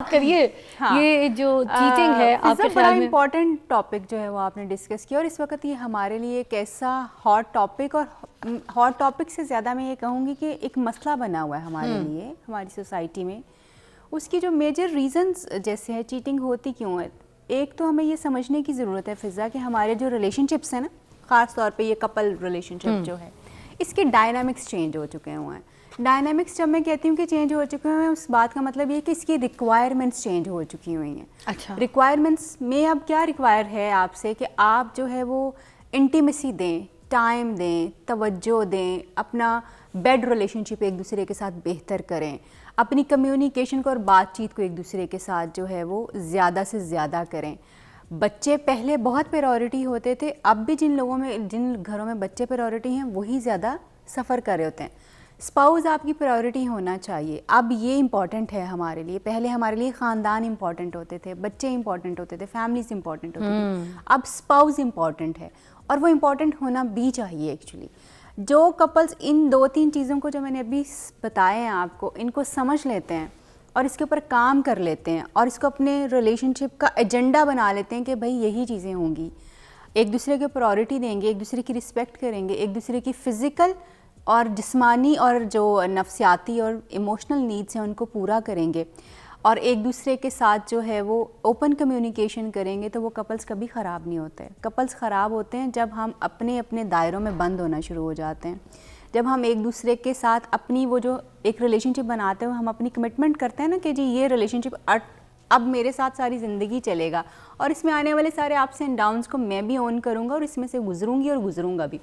کریے یہ جو چیٹنگ ہے آپ کے بڑا امپورٹنٹ ٹاپک جو ہے وہ آپ نے ڈسکس کیا، اور اس وقت یہ ہمارے لیے ایک ایسا ہاٹ ٹاپک، اور ہاٹ ٹاپک سے زیادہ میں یہ کہوں گی کہ ایک مسئلہ بنا ہوا ہے ہمارے لیے، ہماری سوسائٹی میں۔ اس کی جو میجر ریزنز جیسے ہے چیٹنگ ہوتی کیوں ہے، ایک تو ہمیں یہ سمجھنے کی ضرورت ہے فضا کہ ہمارے جو ریلیشن شپس ہیں نا، خاص طور پہ یہ کپل ریلیشن شپ جو ہے، اس کے ڈائنامکس چینج ہو چکے ہوئے ہیں۔ ڈائنامکس جب میں کہتی ہوں کہ چینج ہو چکے ہیں، اس بات کا مطلب یہ کہ اس کی ریکوائرمنٹس چینج ہو چکی ہوئی ہیں۔ اچھا، ریکوائرمنٹس میں اب کیا ریکوائر ہے آپ سے کہ آپ جو ہے وہ انٹیمیسی دیں، ٹائم دیں، توجہ دیں، اپنا بیڈ ریلیشن شپ ایک دوسرے کے ساتھ بہتر کریں، اپنی کمیونیکیشن کو اور بات چیت کو ایک دوسرے کے ساتھ جو ہے وہ زیادہ سے زیادہ کریں۔ بچے پہلے بہت پریورٹی ہوتے تھے، اب بھی جن گھروں میں بچے پریورٹی ہیں وہی زیادہ سفر کر رہے ہوتے ہیں۔ اسپاؤز آپ کی پرائیورٹی ہونا چاہیے، اب یہ امپورٹنٹ ہے ہمارے لیے۔ پہلے ہمارے لیے خاندان امپورٹنٹ ہوتے تھے، بچے امپورٹنٹ ہوتے تھے، فیملیز امپورٹنٹ ہوتی تھی، اب اسپاؤز امپورٹنٹ ہے، اور وہ امپورٹنٹ ہونا بھی چاہیے ایکچولی۔ جو کپلز ان 2-3 چیزوں کو جو میں نے ابھی بتائے ہیں آپ کو، ان کو سمجھ لیتے ہیں اور اس کے اوپر کام کر لیتے ہیں اور اس کو اپنے ریلیشن شپ کا ایجنڈا بنا لیتے ہیں کہ بھائی یہی چیزیں ہوں گی، ایک دوسرے کو پرائیورٹی دیں گے، ایک دوسرے کی رسپیکٹ کریں گے، ایک دوسرے کی فزیکل اور جسمانی اور جو نفسیاتی اور ایموشنل نیڈس ہیں ان کو پورا کریں گے، اور ایک دوسرے کے ساتھ جو ہے وہ اوپن کمیونیکیشن کریں گے، تو وہ کپلز کبھی خراب نہیں ہوتے۔ کپلز خراب ہوتے ہیں جب ہم اپنے اپنے دائروں میں بند ہونا شروع ہو جاتے ہیں، جب ہم ایک دوسرے کے ساتھ اپنی وہ جو ایک ریلیشن شپ بناتے ہیں، ہم اپنی کمٹمنٹ کرتے ہیں نا کہ جی یہ ریلیشن شپ اب میرے ساتھ ساری زندگی چلے گا، اور اس میں آنے والے سارے اپس اینڈ ڈاؤنس کو میں بھی اون کروں گا اور اس میں سے گزروں گی اور گزروں گا بھی۔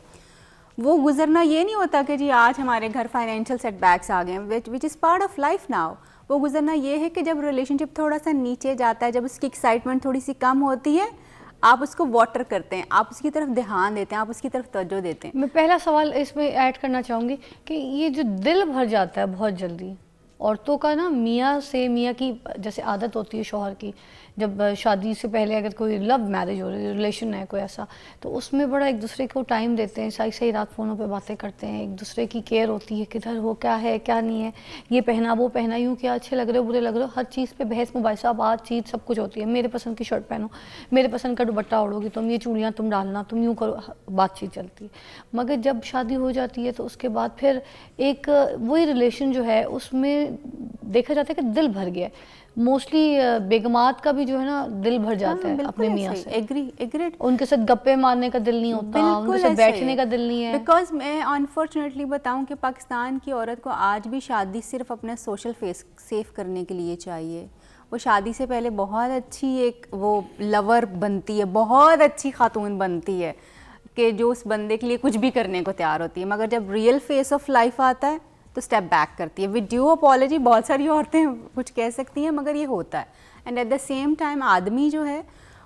وہ گزرنا یہ نہیں ہوتا کہ جی آج ہمارے گھر فائنینشیل سیٹ بیکس آ گئے ہیں، which is part of life now. وہ گزرنا یہ ہے کہ جب ریلیشن شپ تھوڑا سا نیچے جاتا ہے، جب اس کی ایکسائٹمنٹ تھوڑی سی کم ہوتی ہے، آپ اس کو واٹر کرتے ہیں، آپ اس کی طرف دھیان دیتے ہیں، آپ اس کی طرف توجہ دیتے ہیں۔ میں پہلا سوال اس میں ایڈ کرنا چاہوں گی کہ یہ جو دل بھر جاتا ہے بہت جلدی عورتوں کا نا، میاں کی جیسے عادت ہوتی ہے شوہر کی، جب شادی سے پہلے اگر کوئی لو میرج ہو رہی ہے، ریلیشن ہے کوئی ایسا، تو اس میں بڑا ایک دوسرے کو ٹائم دیتے ہیں، صحیح رات فونوں پہ باتیں کرتے ہیں، ایک دوسرے کی کیئر ہوتی ہے، کدھر ہو، کیا ہے کیا نہیں ہے، یہ پہنا وہ پہنا، یوں کیا، اچھے لگ رہے ہو برے لگ رہے ہو، ہر چیز پہ بحث مباحثہ، بات چیت سب کچھ ہوتی ہے۔ میرے پسند کی شرٹ پہنو، میرے پسند کا دوپٹہ اوڑھو گی تم، یہ چوڑیاں تم ڈالنا، تم یوں کرو، بات چیت چلتی ہے۔ مگر جب شادی ہو جاتی ہے تو اس کے بعد پھر ایک وہی ریلیشن جو ہے اس میں دیکھا جاتا ہے کہ دل بھر گیا ہے۔ موسٹلی بیگمات کا بھی جو ہے نا دل بھر جاتا ہے اپنے میاں سے، ایگریڈ، ان کے ساتھ گپے مارنے کا دل نہیں ہوتا، ان کے ساتھ بیٹھنے کا دل نہیں ہے۔ بیکاز میں انفارچونیٹلی بتاؤں کہ پاکستان کی عورت کو آج بھی شادی صرف اپنا سوشل فیس سیف کرنے کے لیے چاہیے۔ وہ شادی سے پہلے بہت اچھی ایک وہ لور بنتی ہے، بہت اچھی خاتون بنتی ہے کہ جو اس بندے کے لیے کچھ بھی کرنے کو تیار ہوتی ہے، مگر جب ریئل فیس آف لائف آتا ہے تو اسٹیپ بیک کرتی ہے۔ ود ڈیو اپالوجی، بہت ساری عورتیں کچھ کہہ سکتی ہیں مگر یہ ہوتا ہے۔ And at the same time آدمی جو ہے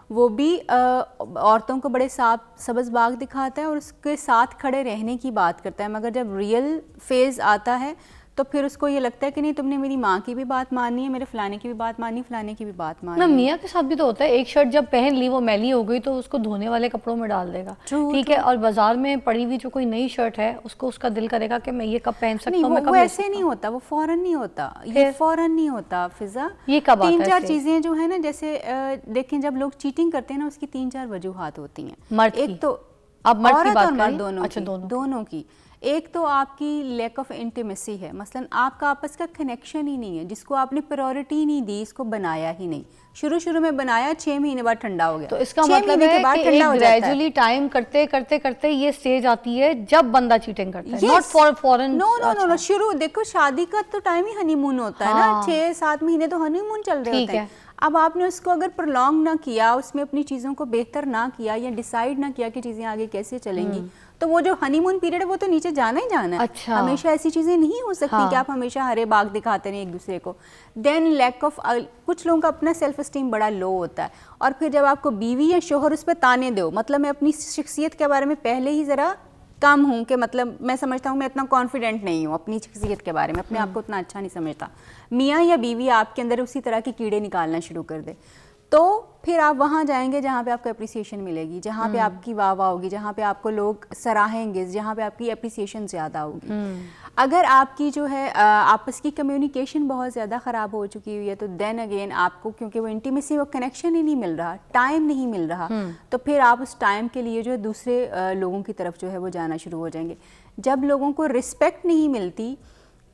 وہ بھی عورتوں کو بڑے سبز باغ دکھاتا ہے اور اس کے ساتھ کھڑے رہنے کی بات کرتا ہے، مگر جب ریئل فیز آتا ہے تو پھر اس کو یہ لگتا ہے کہ نہیں، تم نے میری ماں کی بھی بات ماننی ہے، میرے فلانے کی بھی بات ماننی، فلانے کی بھی بات ماننی ہے۔ میاں کے ساتھ بھی تو ہوتا ہے، ایک شرٹ جب پہن لی وہ میلی ہو گئی تو اس کو دھونے والے کپڑوں میں ڈال دے گا، ٹھیک ہے، اور بازار میں پڑی ہوئی جو کوئی نئی شرٹ ہے اس کو اس کا دل کرے گا کہ میں یہ کب پہن سکتا ہوں، وہ ایسے نہیں ہوتا، وہ فوراً نہیں ہوتا، یہ فوراً نہیں ہوتا فضا۔ یہ کب آتا ہے؟ 3-4 چیزیں جو ہے نا، جیسے دیکھیں جب لوگ چیٹنگ کرتے ہیں نا، اس کی 3-4 وجوہات ہوتی ہیں۔ ایک تو عورت اور مرد دونوں کی، ایک تو آپ کی لیک آف انٹیمیسی ہے، مثلاً آپ کا آپس کا کنیکشن ہی نہیں ہے، جس کو آپ نے پرائیورٹی نہیں دی، اس کو بنایا ہی نہیں، شروع میں بنایا، 6 مہینے بعد ٹھنڈا ہو گیا، تو اس کا مطلب ہے کہ ایک گریجولی ٹائم کرتے کرتے یہ سٹیج آتی ہے جب بندا چیٹنگ کرتا ہے، ناٹ فورن۔ نو، شروع دیکھو شادی کا تو ٹائم ہی ہنی مون ہوتا ہے نا، 6-7 مہینے تو ہنی مون چل رہے ہوتے ہیں۔ اب آپ نے اس کو اگر پرولونگ نہ کیا، اس میں اپنی چیزوں کو بہتر نہ کیا، یا ڈیسائیڈ نہ کیا کہ چیزیں آگے کیسے چلیں گی، تو وہ جو ہنی مون پیریڈ ہے وہ تو نیچے جانا ہی جانا ہے۔ ہمیشہ ایسی چیزیں نہیں ہو سکتی کہ آپ ہمیشہ ہرے باغ دکھاتے رہیں ایک دوسرے کو۔ دین لیک آف، کچھ لوگوں کا اپنا سیلف اسٹیم بڑا لو ہوتا ہے، اور پھر جب آپ کو بیوی یا شوہر اس پہ تانے دو، مطلب میں اپنی شخصیت کے بارے میں پہلے ہی ذرا کم ہوں، کہ مطلب میں سمجھتا ہوں میں اتنا کانفیڈنٹ نہیں ہوں اپنی شخصیت کے بارے میں، اپنے آپ کو اتنا اچھا نہیں سمجھتا، میاں یا بیوی آپ کے اندر اسی طرح کے کیڑے نکالنا شروع کر دے، تو پھر آپ وہاں جائیں گے جہاں پہ آپ کو اپریسیشن ملے گی، جہاں پہ آپ کی واہ واہ ہوگی، جہاں پہ آپ کو لوگ سراہیں گے، جہاں پہ آپ کی اپریسیشن زیادہ ہوگی۔ اگر آپ کی جو ہے آپس کی کمیونیکیشن بہت زیادہ خراب ہو چکی ہوئی ہے تو دین اگین آپ کو کیونکہ وہ انٹیمیسی وہ کنیکشن ہی نہیں مل رہا, ٹائم نہیں مل رہا, تو پھر آپ اس ٹائم کے لیے جو ہے دوسرے لوگوں کی طرف جو ہے وہ جانا شروع ہو جائیں گے. جب لوگوں کو رسپیکٹ نہیں ملتی,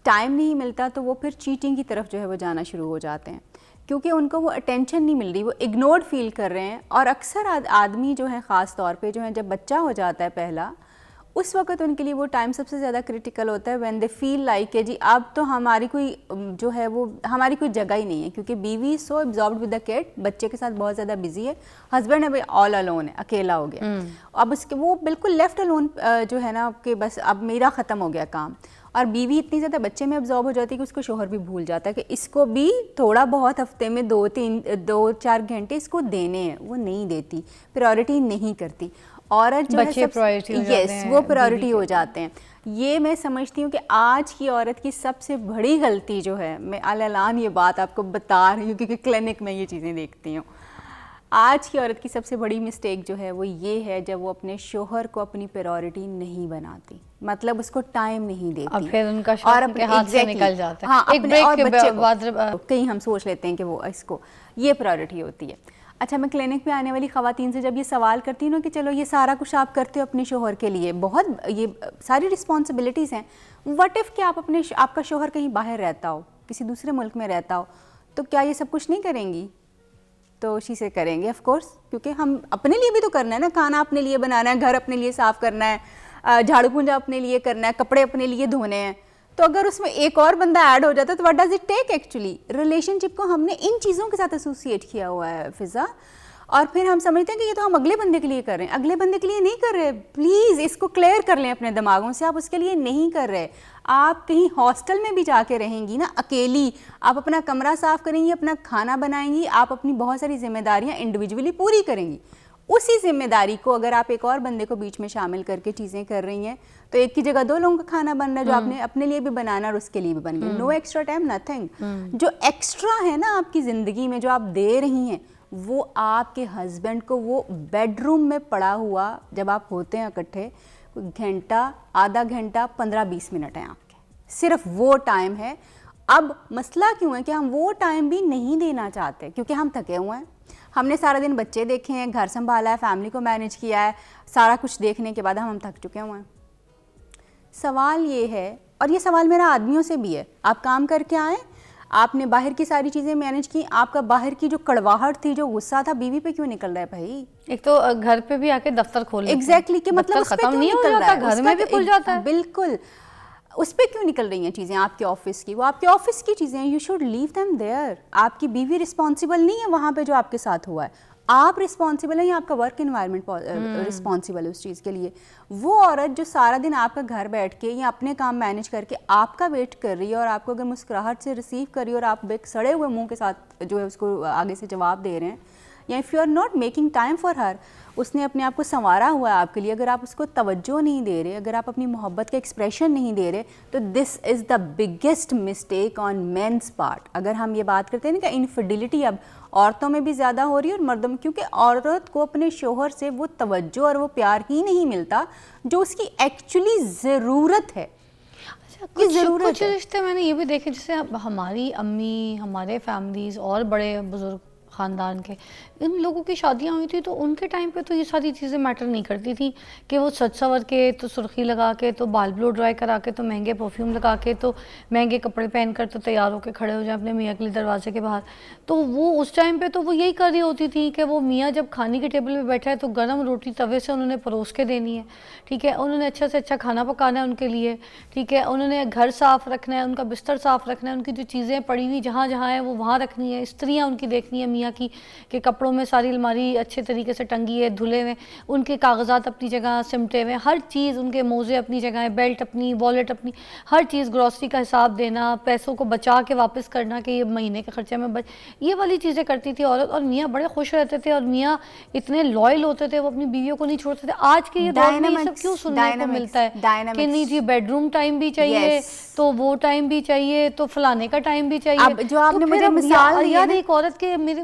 ٹائم نہیں ملتا, تو وہ پھر چیٹنگ کی طرف جو ہے وہ جانا شروع ہو جاتے ہیں کیونکہ ان کو وہ اٹینشن نہیں مل رہی, وہ اگنورڈ فیل کر رہے ہیں. اور اکثر آدمی جو ہے خاص طور پہ جو ہے جب بچہ ہو جاتا ہے پہلا, اس وقت ان کے لیے وہ ٹائم سب سے زیادہ کرٹیکل ہوتا ہے وین دے فیل لائک کہ جی اب تو ہماری کوئی جو ہے وہ ہماری کوئی جگہ ہی نہیں ہے, کیونکہ بیوی سو ابزاربڈ ود دا کڈ, بچے کے ساتھ بہت زیادہ بزی ہے, ہسبینڈ ابھی آل الون ہے, اکیلا ہو گیا, اب اس کے وہ بالکل لیفٹ الون جو ہے نا کہ بس اب میرا ختم ہو گیا کام. اور بیوی اتنی زیادہ بچے میں ابزارب ہو جاتی ہے کہ اس کو شوہر بھی بھول جاتا ہے کہ اس کو بھی تھوڑا بہت ہفتے میں 2-4 گھنٹے اس کو دینے ہیں, وہ نہیں دیتی, پرائورٹی نہیں کرتی. عورت جو ہے وہ پرائورٹی ہو جاتے ہیں. یہ میں سمجھتی ہوں کہ آج کی عورت کی سب سے بڑی غلطی جو ہے, میں اعلان یہ بات آپ کو بتا رہی ہوں کیونکہ کلینک میں یہ چیزیں دیکھتی ہوں, آج کی عورت کی سب سے بڑی مسٹیک جو ہے وہ یہ ہے جب وہ اپنے شوہر کو اپنی پرائورٹی نہیں بناتی, مطلب اس کو ٹائم نہیں دیتی, پھر ان کا شوہر کے ہاتھ سے نکل جاتا ہے. ایک بریک کے بعد کہیں ہم سوچ لیتے ہیں کہ وہ اس کو یہ پرائورٹی ہوتی ہے. اچھا, میں کلینک پہ آنے والی خواتین سے جب یہ سوال کرتی ہوں نا کہ چلو یہ سارا کچھ آپ کرتے ہو اپنے شوہر کے لیے, بہت یہ ساری رسپانسبلٹیز ہیں, وٹ ایف کہ آپ کا شوہر کہیں باہر رہتا ہو, کسی دوسرے ملک میں رہتا ہو, تو کیا یہ سب کچھ نہیں کریں گی؟ تو اسی سے کریں گے آف کورس, کیونکہ ہم اپنے لیے بھی تو کرنا ہے نا, کھانا اپنے لیے بنانا ہے, گھر اپنے لیے صاف کرنا ہے, جھاڑو پونجا اپنے لیے کرنا ہے, کپڑے اپنے لیے دھونے ہیں. تو اگر اس میں ایک اور بندہ ایڈ ہو جاتا ہے تو what does it take actually? Relationship کو ہم نے ان چیزوں کے ساتھ ایسوسیٹ کیا ہوا ہے فضا, اور پھر ہم سمجھتے ہیں کہ یہ تو ہم اگلے بندے کے لیے کر رہے ہیں. اگلے بندے کے لیے نہیں کر رہے, پلیز اس کو کلیئر کر لیں اپنے دماغوں سے, آپ اس کے لیے نہیں کر رہے. آپ کہیں ہاسٹل میں بھی جا کے رہیں گی نا اکیلی, آپ اپنا کمرہ صاف کریں گی, اپنا کھانا بنائیں گی, آپ اپنی بہت ساری ذمہ داریاں انڈیویجولی پوری کریں گی. اسی ذمہ داری کو اگر آپ ایک اور بندے کو بیچ میں شامل کر کے چیزیں کر رہی ہیں تو ایک کی جگہ 2 لوگوں کا کھانا بن رہا ہے, جو آپ نے اپنے لیے بھی بنانا اور اس کے لیے بھی بن گیا. نو ایکسٹرا ٹائم, نتھنگ. جو ایکسٹرا ہے نا آپ کی زندگی میں جو آپ دے رہی ہیں, وہ آپ کے ہسبینڈ کو وہ بیڈ روم میں پڑا ہوا جب آپ ہوتے ہیں اکٹھے, گھنٹہ, آدھا گھنٹہ, 15-20 منٹ ہیں آپ کے, صرف وہ ٹائم ہے. اب مسئلہ کیوں ہے کہ ہم وہ ٹائم بھی نہیں دینا چاہتے کیونکہ ہم تھکے ہوئے ہیں, ہم نے سارا دن بچے دیکھے ہیں, گھر سنبھالا ہے, فیملی کو مینیج کیا ہے, سارا کچھ دیکھنے کے بعد ہم تھک چکے ہوئے ہیں. سوال یہ ہے, اور یہ سوال میرا آدمیوں سے بھی ہے, آپ کام کر کے آئیں, آپ نے باہر کی ساری چیزیں مینیج کی, آپ کا باہر کی جو کڑواہٹ تھی, جو غصہ تھا, بیوی پہ کیوں نکل رہا ہے بھائی؟ ایک تو گھر پہ بھی آ کے دفتر کھول لیتے ہیں. ایگزیکٹلی, کہ مطلب اس پہ کیوں نکل رہا ہے, گھر میں بھی کھل جاتا ہے. بالکل, اس پہ کیوں نکل رہی ہیں چیزیں آپ کے آفس کی, وہ آپ کے آفس کی چیزیں ہیں, you should leave them there. آپ کی بیوی رسپانسبل نہیں ہے وہاں پہ جو آپ کے ساتھ ہوا ہے, آپ رسپانسبل ہیں, یا آپ کا ورک انوائرمنٹ رسپانسبل ہے اس چیز کے لیے. وہ عورت جو سارا دن آپ کا گھر بیٹھ کے یا اپنے کام مینیج کر کے آپ کا ویٹ کر رہی ہے, اور آپ کو اگر مسکراہٹ سے ریسیو کر رہی ہے اور آپ ایک سڑے ہوئے منہ کے ساتھ جو ہے اس کو آگے سے جواب دے رہے ہیں, یا if you are not making time for her, اس نے اپنے آپ کو سنوارا ہوا ہے آپ کے لیے, اگر آپ اس کو توجہ نہیں دے رہے, اگر آپ اپنی محبت کا ایکسپریشن نہیں دے رہے, تو this is the biggest mistake on man's part. اگر ہم یہ بات کرتے ہیں نا کہ انفیڈیلٹی اب عورتوں میں بھی زیادہ ہو رہی ہے اور مردوں میں, کیونکہ عورت کو اپنے شوہر سے وہ توجہ اور وہ پیار ہی نہیں ملتا جو اس کی ایکچولی ضرورت ہے. کچھ رشتے میں نے یہ بھی دیکھے, جیسے ہماری امی, ہمارے فیملیز اور بڑے بزرگ خاندان کے, ان لوگوں کی شادیاں ہوئی تھی تو ان کے ٹائم پہ تو یہ ساری چیزیں میٹر نہیں کرتی تھیں کہ وہ سج سور کے, تو سرخی لگا کے, تو بال بلو ڈرائی کرا کے, تو مہنگے پرفیوم لگا کے, تو مہنگے کپڑے پہن کر تو تیار ہو کے کھڑے ہو جائیں اپنے میاں کے لیے دروازے کے باہر. تو وہ اس ٹائم پہ تو وہ یہی کر رہی ہوتی تھی کہ وہ میاں جب کھانے کے ٹیبل پہ بیٹھا ہے تو گرم روٹی توے سے انہوں نے پروس کے دینی ہے, ٹھیک ہے, انہوں نے اچھا سے اچھا کھانا پکانا ہے ان کے لیے, ٹھیک ہے, انہوں نے گھر صاف رکھنا ہے, ان کا بستر صاف رکھنا ہے, ان کی جو چیزیں پڑی ہوئی جہاں جہاں ہیں وہ وہاں رکھنی ہے, استریاں ان کی دیکھنی ہے میاں کی کہ کپڑوں میں ساری الماری اچھے طریقے سے ٹنگی ہے, دھلے ہوئے, ان کے کاغذات اپنی جگہ سمٹے ہوئے, ہر چیز, ان کے موزے اپنی جگہ ہے, بیلٹ اپنی, والیٹ اپنی, ہر چیز, گروسری کا حساب دینا, پیسوں کو بچا کے واپس کرنا کہ یہ مہینے کے خرچے میں یہ والی چیزیں کرتی تھی عورت. اور میاں بڑے خوش رہتے تھے, اور میاں اتنے لائل ہوتے تھے, وہ اپنی بیویوں کو نہیں چھوڑتے تھے. آج کے یہ دور میں یہ سب کیوں سننے کو ملتا ہے کہ نہیں جی بیڈ روم ٹائم بھی چاہیے, تو وہ ٹائم بھی چاہیے, تو فلانے کا ٹائم بھی چاہیے. جو آپ نے مجھے مثال دی یاد, ایک عورت کے, میرے